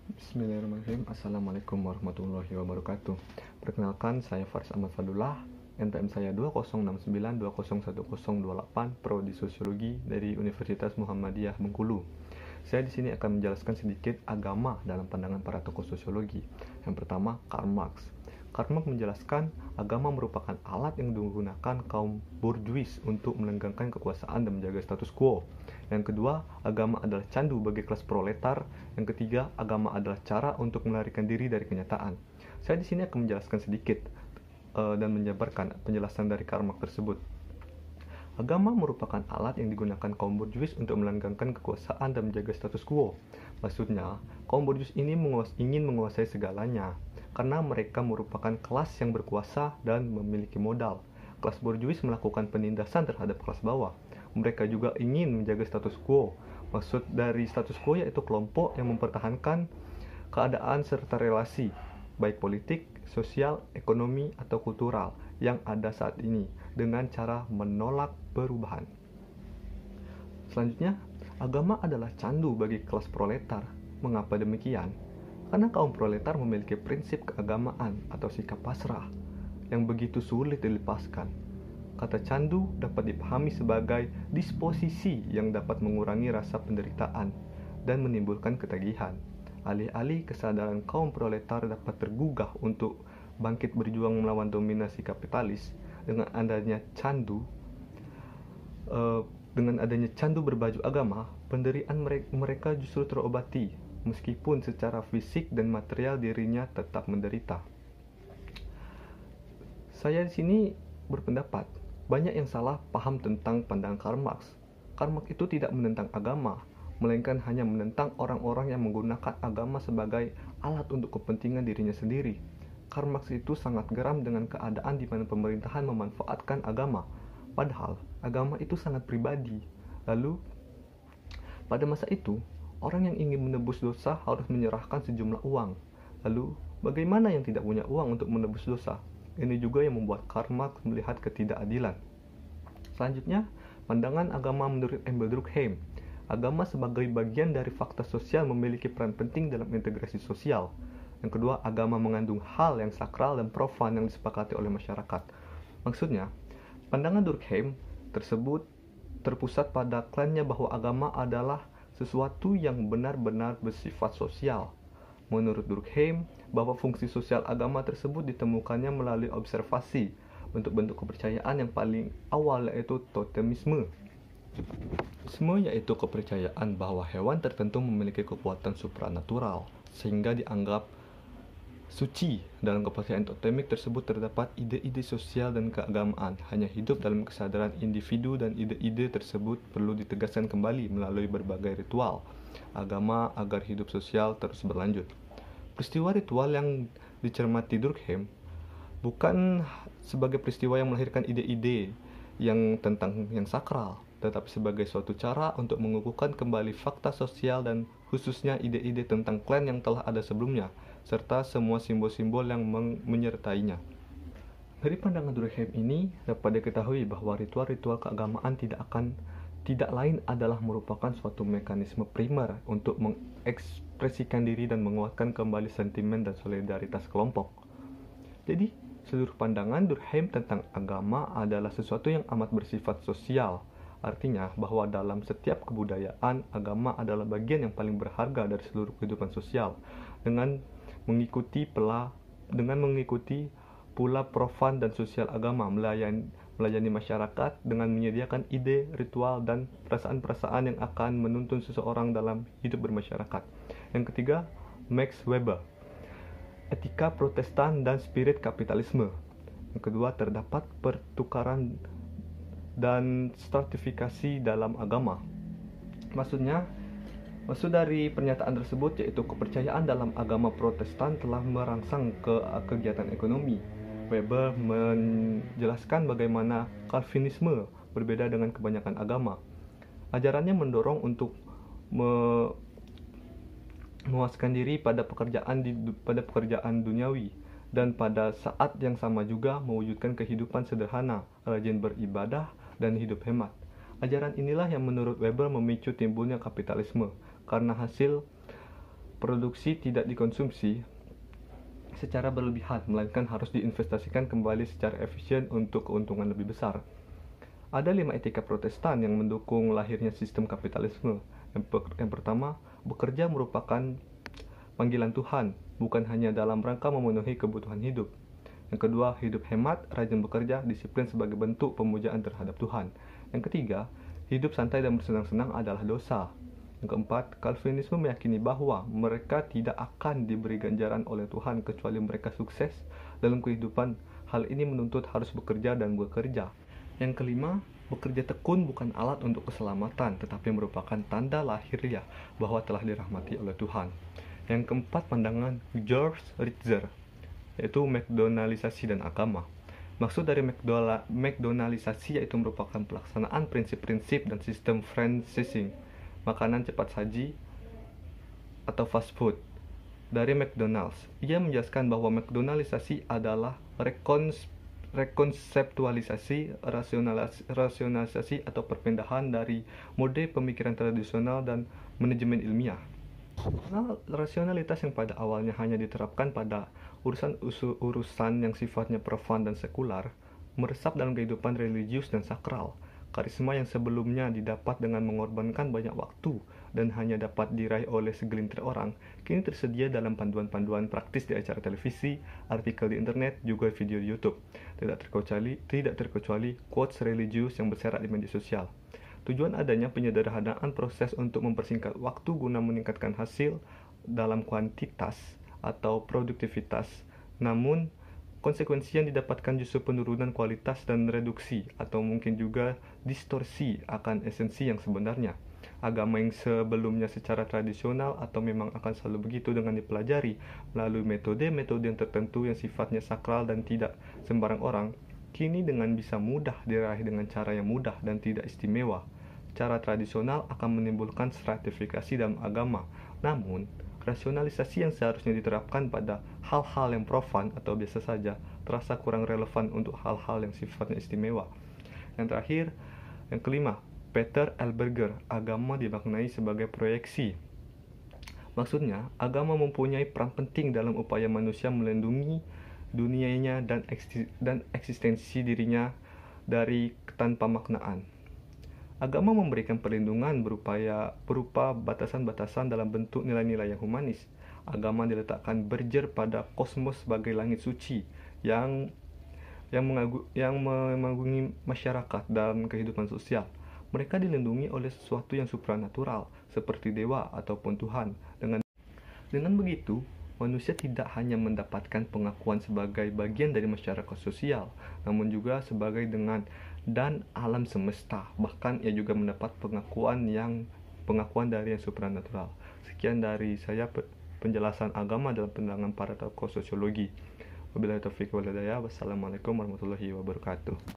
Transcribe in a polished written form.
Bismillahirrahmanirrahim. Assalamualaikum warahmatullahi wabarakatuh. Perkenalkan, saya Faris Ahmad Fadullah. NPM saya 2069201028, Prodi Sosiologi dari Universitas Muhammadiyah Bengkulu. Saya di sini akan menjelaskan sedikit agama dalam pandangan para tokoh sosiologi. Yang pertama, Karl Marx. Karl Marx menjelaskan agama merupakan alat yang digunakan kaum borjuis untuk melenggangkan kekuasaan dan menjaga status quo. Yang kedua, agama adalah candu bagi kelas proletar. Yang ketiga, agama adalah cara untuk melarikan diri dari kenyataan. Saya di sini akan menjelaskan sedikit dan menjabarkan penjelasan dari Karl Marx tersebut. Agama merupakan alat yang digunakan kaum borjuis untuk melanggengkan kekuasaan dan menjaga status quo. Maksudnya, kaum borjuis ini ingin menguasai segalanya, karena mereka merupakan kelas yang berkuasa dan memiliki modal. Kelas borjuis melakukan penindasan terhadap kelas bawah. Mereka juga ingin menjaga status quo. Maksud dari status quo yaitu kelompok yang mempertahankan keadaan serta relasi, baik politik, sosial, ekonomi, atau kultural yang ada saat ini dengan cara menolak perubahan. Selanjutnya, agama adalah candu bagi kelas proletar. Mengapa demikian? Karena kaum proletar memiliki prinsip keagamaan atau sikap pasrah yang begitu sulit dilepaskan. Kata candu dapat dipahami sebagai disposisi yang dapat mengurangi rasa penderitaan dan menimbulkan ketagihan. Alih-alih kesadaran kaum proletar dapat tergugah untuk bangkit berjuang melawan dominasi kapitalis, dengan adanya candu berbaju agama, penderitaan mereka justru terobati, meskipun secara fisik dan material dirinya tetap menderita. Saya di sini berpendapat banyak yang salah paham tentang pandangan Karl Marx. Karl Marx itu tidak menentang agama, melainkan hanya menentang orang-orang yang menggunakan agama sebagai alat untuk kepentingan dirinya sendiri. Karl Marx itu sangat geram dengan keadaan di mana pemerintahan memanfaatkan agama, padahal agama itu sangat pribadi. Lalu, pada masa itu, orang yang ingin menebus dosa harus menyerahkan sejumlah uang. Lalu, bagaimana yang tidak punya uang untuk menebus dosa? Ini juga yang membuat Karl Marx melihat ketidakadilan. Selanjutnya, pandangan agama menurut Emil Durkheim. Agama sebagai bagian dari fakta sosial memiliki peran penting dalam integrasi sosial. Yang kedua, agama mengandung hal yang sakral dan profan yang disepakati oleh masyarakat. Maksudnya, pandangan Durkheim tersebut terpusat pada klaimnya bahwa agama adalah sesuatu yang benar-benar bersifat sosial. Menurut Durkheim, bahwa fungsi sosial agama tersebut ditemukannya melalui observasi bentuk-bentuk kepercayaan yang paling awal, yaitu totemisme. Totemisme yaitu kepercayaan bahwa hewan tertentu memiliki kekuatan supranatural, sehingga dianggap suci. Dalam kepercayaan totemik tersebut terdapat ide-ide sosial dan keagamaan, hanya hidup dalam kesadaran individu, dan ide-ide tersebut perlu ditegaskan kembali melalui berbagai ritual agama agar hidup sosial terus berlanjut. Peristiwa ritual yang dicermati Durkheim bukan sebagai peristiwa yang melahirkan ide-ide yang sakral, tetapi sebagai suatu cara untuk mengukuhkan kembali fakta sosial dan khususnya ide-ide tentang klan yang telah ada sebelumnya, serta semua simbol-simbol yang menyertainya. Dari pandangan Durkheim ini dapat diketahui bahwa ritual-ritual keagamaan tidak lain adalah merupakan suatu mekanisme primer untuk mengekspresikan diri dan menguatkan kembali sentimen dan solidaritas kelompok. Jadi, seluruh pandangan Durkheim tentang agama adalah sesuatu yang amat bersifat sosial. Artinya bahwa dalam setiap kebudayaan, agama adalah bagian yang paling berharga dari seluruh kehidupan sosial. Dengan mengikuti pula profan dan sosial agama, melayani masyarakat dengan menyediakan ide, ritual, dan perasaan-perasaan yang akan menuntun seseorang dalam hidup bermasyarakat. Yang ketiga, Max Weber. Etika Protestan dan spirit kapitalisme. Yang kedua, terdapat pertukaran dan stratifikasi dalam agama. Maksud dari pernyataan tersebut yaitu kepercayaan dalam agama Protestan telah merangsang ke kegiatan ekonomi. Weber menjelaskan bagaimana Calvinisme berbeda dengan kebanyakan agama. Ajarannya mendorong untuk memuaskan diri pada pekerjaan duniawi, dan pada saat yang sama juga mewujudkan kehidupan sederhana, rajin beribadah, dan hidup hemat. Ajaran inilah yang menurut Weber memicu timbulnya kapitalisme, karena hasil produksi tidak dikonsumsi secara berlebihan, melainkan harus diinvestasikan kembali secara efisien untuk keuntungan lebih besar. Ada 5 etika Protestan yang mendukung lahirnya sistem kapitalisme. Yang pertama, bekerja merupakan panggilan Tuhan, bukan hanya dalam rangka memenuhi kebutuhan hidup. Yang kedua, hidup hemat, rajin bekerja, disiplin sebagai bentuk pemujaan terhadap Tuhan. Yang ketiga, hidup santai dan bersenang-senang adalah dosa. Yang keempat, Calvinisme meyakini bahwa mereka tidak akan diberi ganjaran oleh Tuhan kecuali mereka sukses dalam kehidupan. Hal ini menuntut harus bekerja dan bekerja. Yang kelima, bekerja tekun bukan alat untuk keselamatan, tetapi merupakan tanda lahiriah bahwa telah dirahmati oleh Tuhan. Yang keempat, pandangan George Ritzer, yaitu McDonaldisasi dan agama. Maksud dari McDonaldisasi yaitu merupakan pelaksanaan prinsip-prinsip dan sistem franchising, makanan cepat saji atau fast food, dari McDonald's. Ia menjelaskan bahwa McDonaldisasi adalah rekonseptualisasi, rasionalisasi atau perpindahan dari mode pemikiran tradisional dan manajemen ilmiah. Rasionalitas yang pada awalnya hanya diterapkan pada urusan yang sifatnya profan dan sekular, meresap dalam kehidupan religius dan sakral. Karisma yang sebelumnya didapat dengan mengorbankan banyak waktu dan hanya dapat diraih oleh segelintir orang, kini tersedia dalam panduan-panduan praktis di acara televisi, artikel di internet, juga video di YouTube. Tidak terkecuali quotes religius yang berserak di media sosial. Tujuan adanya penyederhanaan proses untuk mempersingkat waktu guna meningkatkan hasil dalam kuantitas atau produktivitas. Namun, konsekuensi yang didapatkan justru penurunan kualitas dan reduksi atau mungkin juga distorsi akan esensi yang sebenarnya. Agama yang sebelumnya secara tradisional atau memang akan selalu begitu dengan dipelajari melalui metode-metode yang tertentu yang sifatnya sakral dan tidak sembarang orang, kini dengan bisa mudah diraih dengan cara yang mudah dan tidak istimewa. Cara tradisional akan menimbulkan stratifikasi dalam agama. Namun, rasionalisasi yang seharusnya diterapkan pada hal-hal yang profan atau biasa saja terasa kurang relevan untuk hal-hal yang sifatnya istimewa. Yang terakhir, yang kelima, Peter L. Berger, agama dimaknai sebagai proyeksi. Maksudnya, agama mempunyai peran penting dalam upaya manusia melindungi dunianya dan eksistensi dirinya dari ketanpamaknaan. Agama memberikan perlindungan berupa batasan-batasan dalam bentuk nilai-nilai yang humanis. Agama diletakkan berjer pada kosmos sebagai langit suci yang mengagungi masyarakat dalam kehidupan sosial. Mereka dilindungi oleh sesuatu yang supranatural, seperti dewa ataupun Tuhan. Dengan begitu, manusia tidak hanya mendapatkan pengakuan sebagai bagian dari masyarakat sosial, namun juga sebagai dan alam semesta. Bahkan ia juga mendapat pengakuan dari yang supranatural. Sekian dari saya penjelasan agama dalam pandangan para tokoh sosiologi. Wabillahi taufiq wal hidayah. Wassalamualaikum warahmatullahi wabarakatuh.